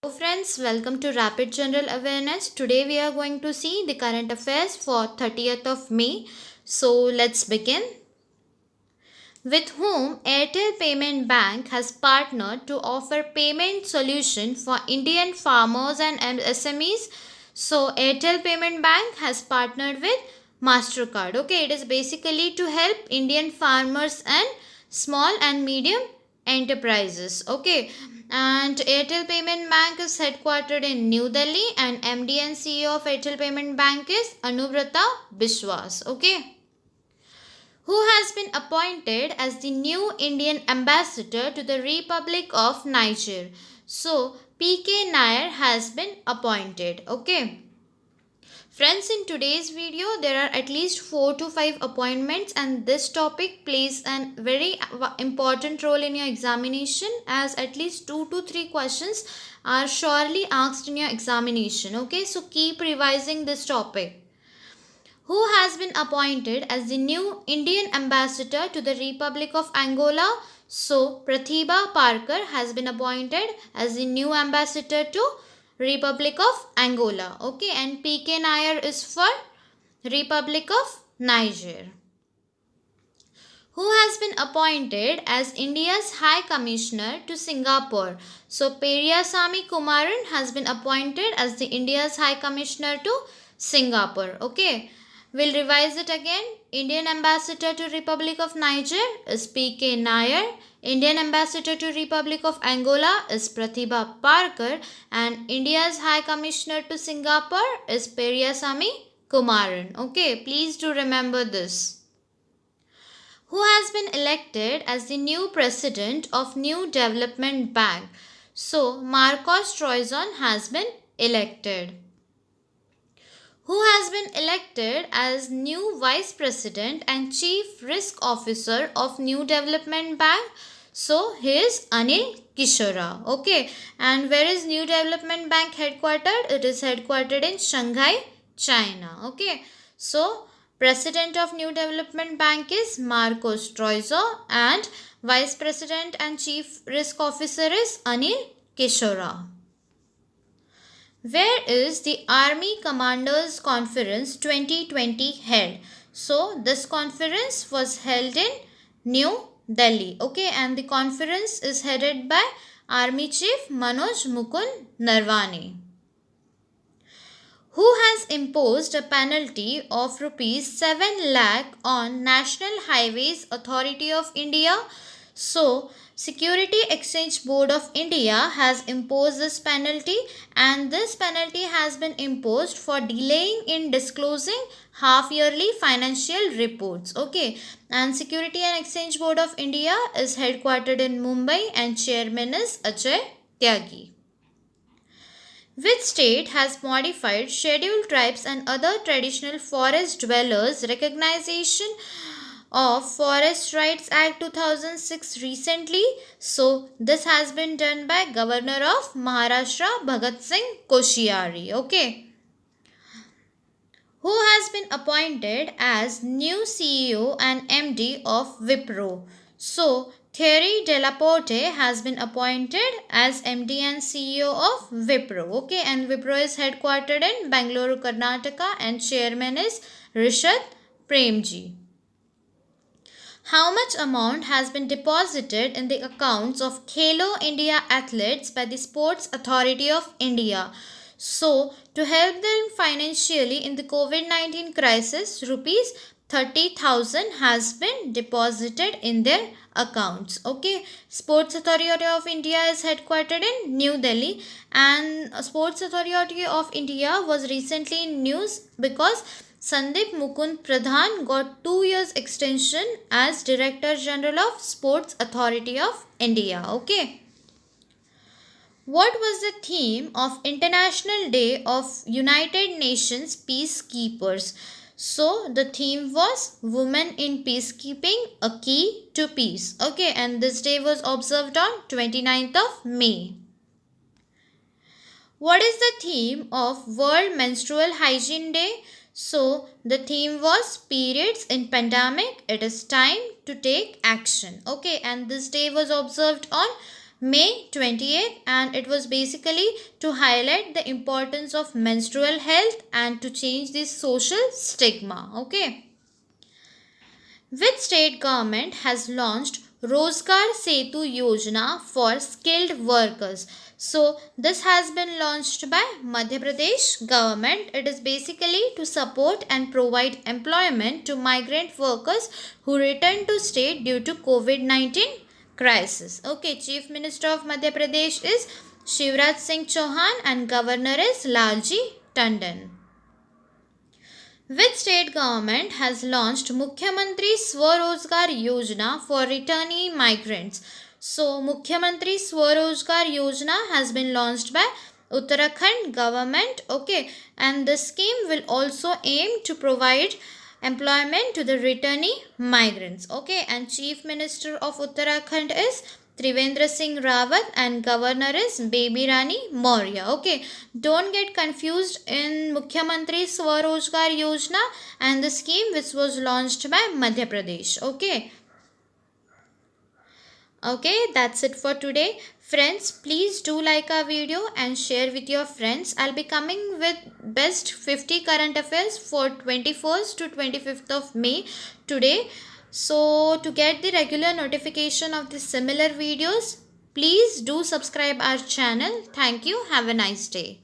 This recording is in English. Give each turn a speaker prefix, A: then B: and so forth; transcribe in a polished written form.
A: Hello friends, welcome to Rapid General Awareness. Today we are going to see the current affairs for 30th of May. So let's begin. With whom Airtel Payment Bank has partnered to offer payment solution for Indian farmers and SMEs. So Airtel Payment Bank has partnered with Mastercard. Okay, it is basically to help Indian farmers and small and medium enterprises. Okay, and Airtel Payment Bank is headquartered in New Delhi, and MD and CEO of Airtel Payment Bank is Anubrata Biswas. Okay, who has been appointed as the new Indian ambassador to the Republic of Niger. So, PK Nair has been appointed. Okay. Friends, in today's video, there are at least 4 to 5 appointments, and this topic plays a very important role in your examination, as at least 2 to 3 questions are surely asked in your examination. Okay, so keep revising this topic. Who has been appointed as the new Indian ambassador to the Republic of Angola? So, Pratibha Parker has been appointed as the new ambassador to Republic of Angola. Okay, and PK Nair is for Republic of Niger. Who has been appointed as India's High Commissioner to Singapore? So, Periyasamy Kumaran has been appointed as the India's High Commissioner to Singapore. Okay. We'll revise it again. Indian Ambassador to Republic of Niger is PK Nair. Indian Ambassador to Republic of Angola is Pratibha Parker. And India's High Commissioner to Singapore is Periyasamy Kumaran. Okay, please do remember this. Who has been elected as the new president of New Development Bank? So, Marcos Troison has been elected. Who has been elected as new Vice President and Chief Risk Officer of New Development Bank? So, he is Anil Kishora. Okay. And where is New Development Bank headquartered? It is headquartered in Shanghai, China. Okay. So, President of New Development Bank is Marcos Troizo, and Vice President and Chief Risk Officer is Anil Kishora. Where is the Army Commanders Conference 2020 held? So, this conference was held in New Delhi. Okay, and the conference is headed by Army Chief Manoj Mukund Narwane. Who has imposed a penalty of rupees 7 lakh on National Highways Authority of India? So, Security Exchange Board of India has imposed this penalty, and this penalty has been imposed for delaying in disclosing half yearly financial reports. Okay, and Security and Exchange Board of India is headquartered in Mumbai, and chairman is Ajay Tyagi. Which state has modified Scheduled Tribes and other traditional forest dwellers recognition of Forest Rights Act 2006 recently? So, this has been done by Governor of Maharashtra Bhagat Singh Koshyari. Okay. Who has been appointed as new CEO and MD of Wipro? So, Thierry Delaporte has been appointed as MD and CEO of Wipro. Okay, and Wipro is headquartered in Bangalore, Karnataka, and chairman is Rishad Premji. How much amount has been deposited in the accounts of Khelo India athletes by the Sports Authority of India? So, to help them financially in the COVID-19 crisis, rupees 30,000 has been deposited in their accounts. Okay, Sports Authority of India is headquartered in New Delhi, and Sports Authority of India was recently in news because Sandeep Mukund Pradhan got 2 years extension as Director General of Sports Authority of India. Okay. What was the theme of International Day of United Nations Peacekeepers? So, the theme was Women in Peacekeeping, a Key to Peace. Okay, and this day was observed on 29th of May. What is the theme of World Menstrual Hygiene Day? So, the theme was periods in pandemic. It is time to take action. Okay, and this day was observed on May 28th, and it was basically to highlight the importance of menstrual health and to change the social stigma. Okay. Which state government has launched Rozgar Setu Yojana for skilled workers? So this has been launched by Madhya Pradesh government. It is basically to support and provide employment to migrant workers who return to state due to COVID-19 crisis. Okay, Chief Minister of Madhya Pradesh is Shivraj Singh Chauhan and Governor is Lalji Tandon. Which state government has launched Mukhyamantri Swarozgar Yojana for returnee migrants? So, Mukhyamantri Swarozgar Yojana has been launched by Uttarakhand government. Okay, and the scheme will also aim to provide employment to the returnee migrants. Okay, and Chief Minister of Uttarakhand is Trivendra Singh Rawat and Governor is Baby Rani Maurya. Okay, don't get confused in Mukhyamantri Swarozgar Yojana and the scheme which was launched by Madhya Pradesh. Okay, that's it for today. Friends, please do like our video and share with your friends. I'll be coming with best 50 current affairs for 21st to 25th of May today. So to get the regular notification of the similar videos, please do subscribe our channel. Thank you. Have a nice day.